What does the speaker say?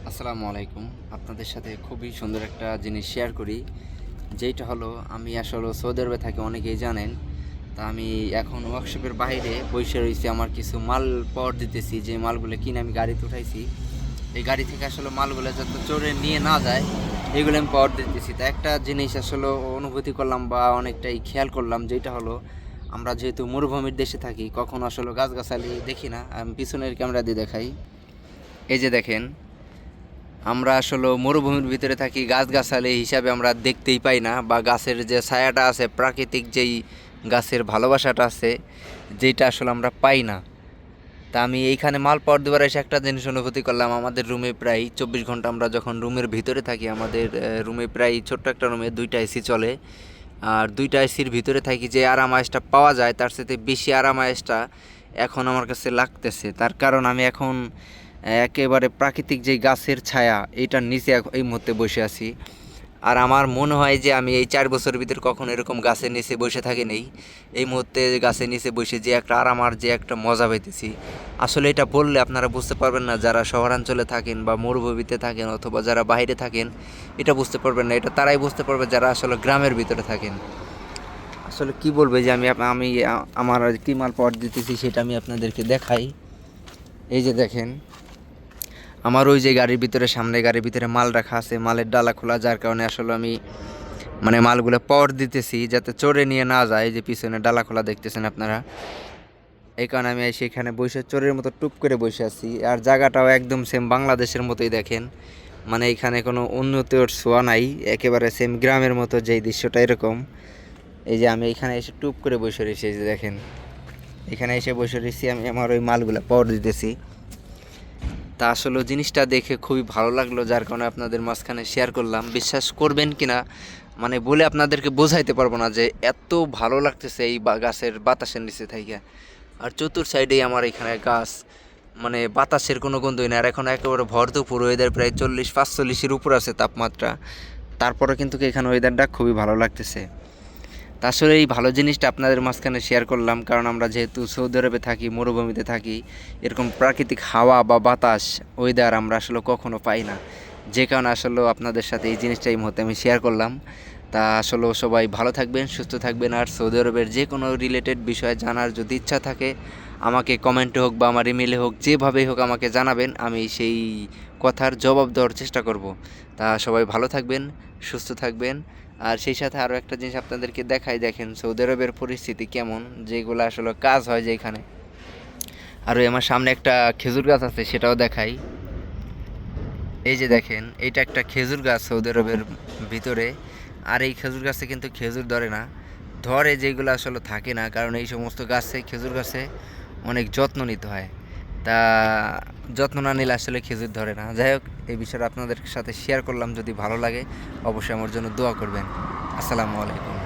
আসসালামু আলাইকুম। আপনাদের সাথে খুবই সুন্দর একটা জিনিস শেয়ার করি। যেইটা হলো আমি আসলে সৌদি আরবে থাকি অনেকেই জানেন। তা আমি এখন ওয়ার্কশপের বাইরে বইসা রইছি আমার কিছু মাল পাওয়ার দিতেছি। যে মালগুলো কিনে আমি গাড়িতে উঠাইছি। এই গাড়ি থেকে আসলে মালগুলো যাতে চোরে নিয়ে না যায় এগুলো আমি পাওয়ার দিতেছি। তা একটা জিনিস আসলে অনুভূতি করলাম বা অনেকটাই খেয়াল করলাম যেটা হলো আমরা যেহেতু মরুভূমির দেশে থাকি কখনো আসলে গাছগাছালি দেখি না। আমি পিছনের ক্যামেরা দিয়ে দেখাই। এই যে দেখেন আমরা আসলে মরুভূমির ভিতরে থাকি গাছগাছালি হিসাবে আমরা দেখতেই পাই না বা গাছের যে ছায়াটা আছে প্রাকৃতিক যেই গাছের ভালোবাসাটা আছে যেটা আসলে আমরা পাই না। তা আমি এইখানে মাল পাওয়ার দেওয়ার এসে একটা জিনিস অনুভূতি করলাম আমাদের রুমে প্রায় 24 ঘন্টা আমরা যখন রুমের ভিতরে থাকি আমাদের রুমে প্রায় ছোট্ট একটা রুমে 2টা এসি চলে। আর 2টা এসির ভিতরে থাকি যে আরাম আয়েসটা পাওয়া যায় তার সাথে বেশি আরাম আয়েসটা এখন আমার কাছে লাগতেছে। তার কারণ আমি এখন একেবারে প্রাকৃতিক যেই গাছের ছায়া এইটার নিচে এই মুহূর্তে বসে আছি। আর আমার মনে হয় যে আমি এই 4 বছরের ভিতরে কখনো এরকম গাছের নিচে বসে থাকি নেই। এই মুহূর্তে গাছের নিচে বসে যে একটা আরাম আর যে একটা মজা পাইতেছি আসলে এটা বললে আপনারা বুঝতে পারবেন না। যারা শহরাঞ্চলে থাকেন বা মরুভূমিতে থাকেন অথবা যারা বাইরে থাকেন এটা বুঝতে পারবেন না। এটা তারাই বুঝতে পারবে যারা আসলে গ্রামের ভিতরে থাকেন। আসলে কি বলবে যে আমি আমার কি মাল পাওয়ার দিতেছি সেটা আমি আপনাদেরকে দেখাই। এই যে দেখেন আমার ওই যে গাড়ির ভিতরে সামনে গাড়ির ভিতরে মাল রাখা আছে, মালের ডালা খোলা, যার কারণে আসলে আমি মানে মালগুলো পাওয়ার দিতেছি যাতে চোরে নিয়ে না যায়। এই যে পিছনে ডালা খোলা দেখতেছেন আপনারা, এই কারণে আমি সেখানে বসে চোরের মতো টুপ করে বসে আছি। আর জায়গাটাও একদম সেম বাংলাদেশের মতোই দেখেন, মানে এখানে কোনো উন্নতির ছোঁয়া নাই, একেবারে সেম গ্রামের মতো যেই দৃশ্যটা এরকম। এই যে আমি এখানে এসে টুপ করে বসে রয়েছি, এই যে দেখেন এখানে এসে বসে রয়েছি আমি আমার ওই মালগুলো পাওয়ার দিতেছি। তা আসলে জিনিসটা দেখে খুবই ভালো লাগলো, যার কারণে আপনাদের মাঝখানে শেয়ার করলাম। বিশ্বাস করবেন কি না মানে বলে আপনাদেরকে বোঝাইতে পারবো না যে এত ভালো লাগতেছে এই গাছের বাতাসের নিচে থাইকা। আর চতুর সাইডেই আমার এখানে গাছ, মানে বাতাসের কোনো গন্ধই না। আর এখন একেবারে ভর দুপুর, ওয়েদার প্রায় 40-45-এর উপর আছে তাপমাত্রা, তারপরে কিন্তু এখানে ওয়েদারটা খুবই ভালো লাগতেছে। তা আসলে এই ভালো জিনিসটা আপনাদের মাঝখানে শেয়ার করলাম, কারণ আমরা যেহেতু সৌদি আরবে থাকি, মরুভূমিতে থাকি, এরকম প্রাকৃতিক হাওয়া বা বাতাস ওয়েদার আমরা আসলে কখনো পাই না। যে কারণে আসলে আপনাদের সাথে এই জিনিসটা এই মুহূর্তে আমি শেয়ার করলাম। তা আসলে সবাই ভালো থাকবেন, সুস্থ থাকবেন। আর সৌদি আরবের যে কোনো রিলেটেড বিষয়ে জানার যদি ইচ্ছা থাকে আমাকে কমেন্টে হোক বা আমার ইমেলে হোক, যেভাবেই হোক আমাকে জানাবেন, আমি সেই কথার জবাব দেওয়ার চেষ্টা করব। তা সবাই ভালো থাকবেন, সুস্থ থাকবেন। আর সেই সাথে আরও একটা জিনিস আপনাদেরকে দেখাই, দেখেন সৌদি আরবের পরিস্থিতি কেমন, যেগুলো আসলে কাজ হয় যেখানে। আর ওই আমার সামনে একটা খেজুর গাছ আছে সেটাও দেখাই। এই যে দেখেন এইটা একটা খেজুর গাছ সৌদি আরবের ভিতরে। আর এই খেজুর গাছে কিন্তু খেজুর ধরে না, ধরে যেগুলো আসলে থাকে না, কারণ এই সমস্ত গাছে খেজুর গাছে অনেক যত্ন নিতে হয়। তা যত্ন না নিলে আসলে খেজুর ধরে না। যাই হোক, এই বিষয়টা আপনাদের সাথে শেয়ার করলাম। যদি ভালো লাগে অবশ্যই আমার জন্য দোয়া করবেন। আসসালামু আলাইকুম।